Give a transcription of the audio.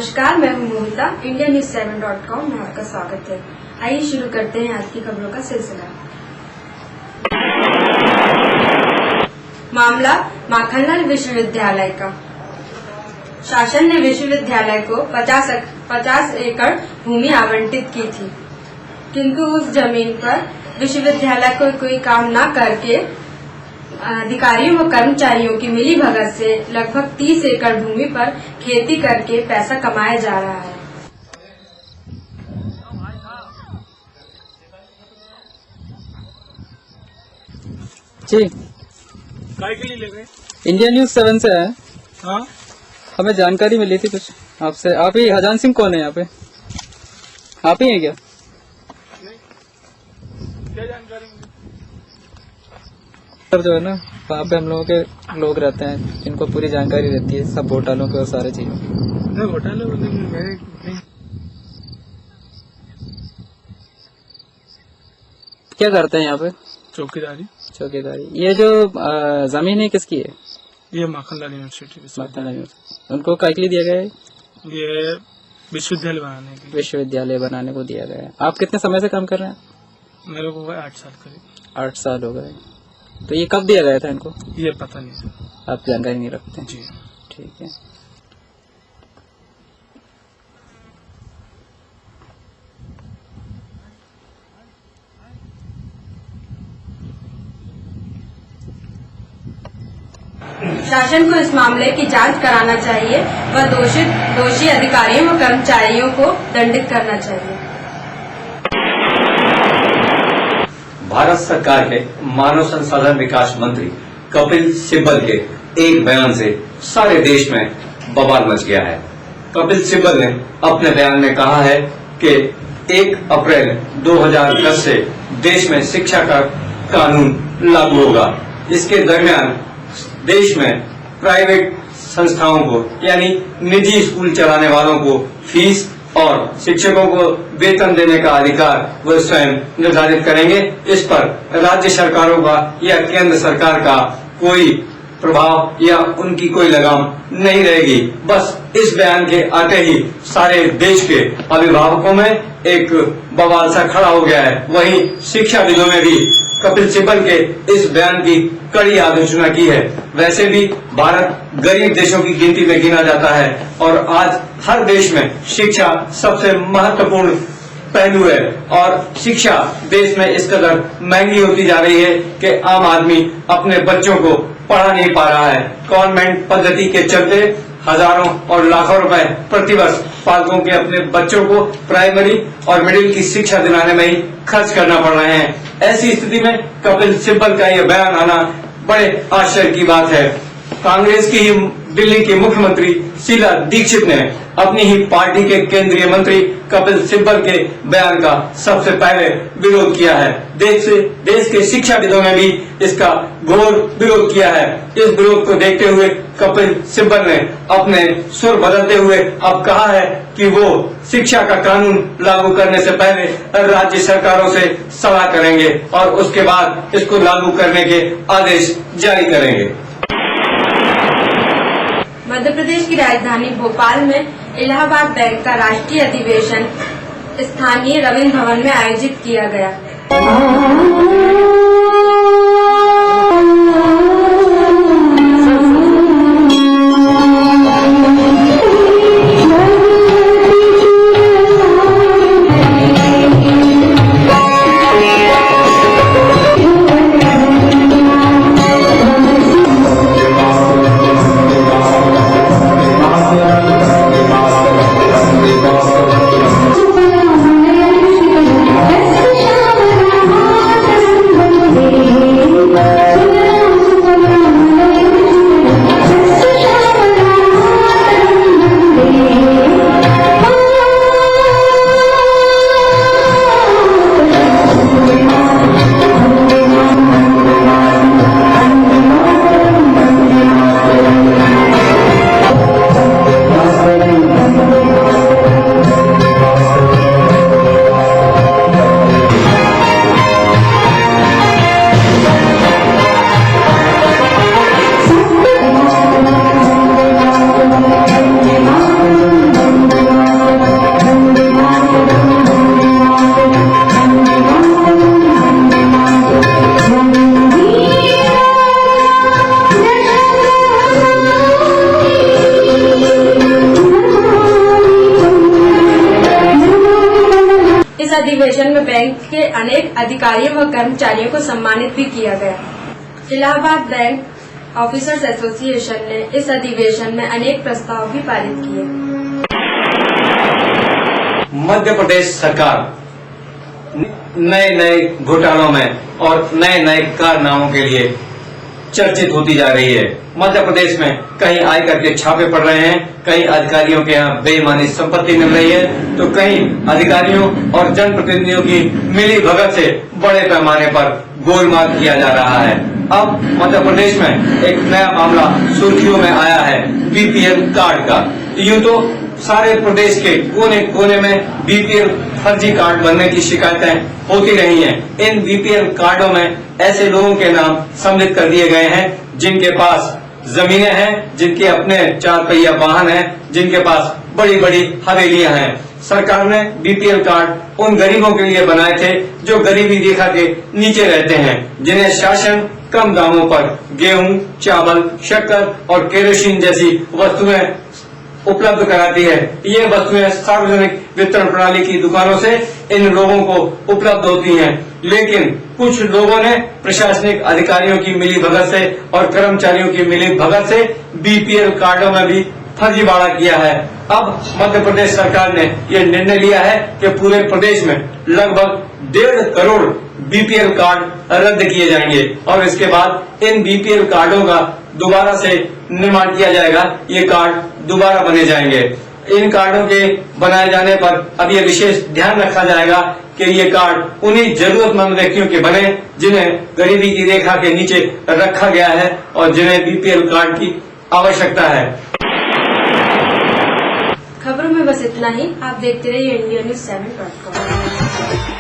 नमस्कार, मैं हूं मोहिता। IndiaNews7.com में आपका स्वागत है। आइए शुरू करते हैं आज की खबरों का सिलसिला। मामला माखनलाल विश्वविद्यालय का। शासन ने विश्वविद्यालय को 50 एकड़ भूमि आवंटित की थी, किंतु उस जमीन पर विश्वविद्यालय को कोई काम न करके अधिकारियों व कर्मचारियों की मिलीभगत से लगभग 30 एकड़ भूमि पर खेती करके पैसा कमाया जा रहा है। जी, काय के लिए ले गए? इंडिया न्यूज 7 से है। हाँ, हमें जानकारी मिली थी कुछ आपसे। आप ही हजान सिंह कौन है यहाँ पे? आप ही हैं क्या? क्या जानकारी मिली? सर जो है ना, वहाँ पे हम लोगों के लोग रहते हैं जिनको पूरी जानकारी रहती है सब घोटालों के और सारे चीजों की। नहीं, घोटाले बोलने के लिए मैंने नहीं। क्या करते हैं यहाँ पे? चौकीदारी। चौकीदारी। ये जो जमीन है किसकी है? ये माखनलाल यूनिवर्सिटी। उनको काय के लिए दिया गया है? ये विश्वविद्यालय बनाने के लिए। विश्वविद्यालय बनाने को दिया गया है। आप कितने समय से काम कर रहे हैं? मेरे को 8 साल करीब। 8 साल हो गए। तो ये कब दिया गया था इनको? ये पता नहीं सर। आप जानकारी नहीं रखते? जी, ठीक है। शासन को इस मामले की जांच कराना चाहिए व दोषी अधिकारियों व कर्मचारियों को दंडित करना चाहिए। भारत सरकार के मानव संसाधन विकास मंत्री कपिल सिब्बल के एक बयान से सारे देश में बवाल मच गया है। कपिल सिब्बल ने अपने बयान में कहा है कि 1 अप्रैल 2010 से देश में शिक्षा का कानून लागू होगा। इसके दरमियान देश में प्राइवेट संस्थाओं को यानी निजी स्कूल चलाने वालों को फीस और शिक्षकों को वेतन देने का अधिकार वो स्वयं निर्धारित करेंगे। इस पर राज्य सरकारों का या केंद्र सरकार का कोई प्रभाव या उनकी कोई लगाम नहीं रहेगी। बस इस बयान के आते ही सारे देश के अभिभावकों में एक बवाल सा खड़ा हो गया है। वहीं शिक्षाविदों में भी कपिल सिब्बल के इस बयान की कड़ी आलोचना की है। वैसे भी भारत गरीब देशों की गिनती में गिना जाता है और आज हर देश में शिक्षा सबसे महत्वपूर्ण पहलू है और शिक्षा देश में इस कदर महंगी होती जा रही है कि आम आदमी अपने बच्चों को पढ़ा नहीं पा रहा है। गवर्नमेंट पद्धति के चलते हजारों और लाखों रुपए प्रतिवर्ष पालकों के अपने बच्चों को प्राइमरी और मिडिल की शिक्षा दिलाने में ही खर्च करना पड़ रहे हैं। ऐसी स्थिति में कपिल सिब्बल का यह बयान आना बड़े आश्चर्य की बात है। कांग्रेस की ही दिल्ली की मुख्यमंत्री शीला दीक्षित ने अपनी ही पार्टी के केंद्रीय मंत्री कपिल सिब्बल के बयान का सबसे पहले विरोध किया है। देश के शिक्षाविदों ने भी इसका घोर विरोध किया है। इस विरोध को देखते हुए कपिल सिब्बल ने अपने सुर बदलते हुए अब कहा है कि वो शिक्षा का कानून लागू करने से पहले राज्य सरकारों से सलाह करेंगे और उसके बाद इसको लागू करने के आदेश जारी करेंगे। मध्य प्रदेश की राजधानी भोपाल में इलाहाबाद बैंक का राष्ट्रीय अधिवेशन स्थानीय रविंद्र भवन में आयोजित किया गया। अधिवेशन में बैंक के अनेक अधिकारियों व कर्मचारियों को सम्मानित भी किया गया। इलाहाबाद बैंक ऑफिसर्स एसोसिएशन ने इस अधिवेशन में अनेक प्रस्ताव भी पारित किए। मध्य प्रदेश सरकार नए नए घोटालों में और नए नए कारनामों के लिए चर्चित होती जा रही है। मध्य प्रदेश में कहीं आयकर के छापे पड़ रहे हैं, कहीं अधिकारियों के यहाँ बेईमानी संपत्ति मिल रही है, तो कहीं अधिकारियों और जनप्रतिनिधियों की मिली भगत से बड़े पैमाने पर गोलमाल किया जा रहा है। अब मध्य प्रदेश में एक नया मामला सुर्खियों में आया है बीपीएल कार्ड का। यूं तो सारे प्रदेश के कोने कोने में बीपीएल फर्जी कार्ड बनने की शिकायतें होती रही हैं। इन बीपीएल कार्डों में ऐसे लोगों के नाम सम्मिलित कर दिए गए हैं जिनके पास जमीनें हैं, जिनके अपने 4 पहिया वाहन हैं, जिनके पास बड़ी बड़ी हवेलियां हैं। सरकार ने बीपीएल कार्ड उन गरीबों के लिए बनाए थे जो गरीबी रेखा के नीचे रहते हैं, जिन्हें शासन कम दामों पर गेहूं, चावल, शक्कर और केरोसिन जैसी वस्तुएं उपलब्ध कराती है। ये वस्तुएं सार्वजनिक वितरण प्रणाली की दुकानों से इन लोगों को उपलब्ध होती हैं, लेकिन कुछ लोगों ने प्रशासनिक अधिकारियों की मिली भगत से और कर्मचारियों की मिली भगत से बीपीएल कार्डों में भी फर्जीवाड़ा किया है। अब मध्य प्रदेश सरकार ने यह निर्णय लिया है कि पूरे प्रदेश में लगभग 1.5 करोड़ बीपीएल कार्ड रद्द किए जाएंगे और इसके बाद इन बीपीएल कार्डों का दोबारा से निर्माण किया जाएगा। ये कार्ड दोबारा बने जाएंगे। इन कार्डों के बनाए जाने पर अब ये विशेष ध्यान रखा जाएगा कि ये कार्ड उन्हीं जरूरतमंद व्यक्तियों के बने जिन्हें गरीबी की रेखा के नीचे रखा गया है और जिन्हें बीपीएल कार्ड की आवश्यकता है। खबरों में बस इतना ही। आप देखते रहिए इंडिया न्यूज़ 7.com।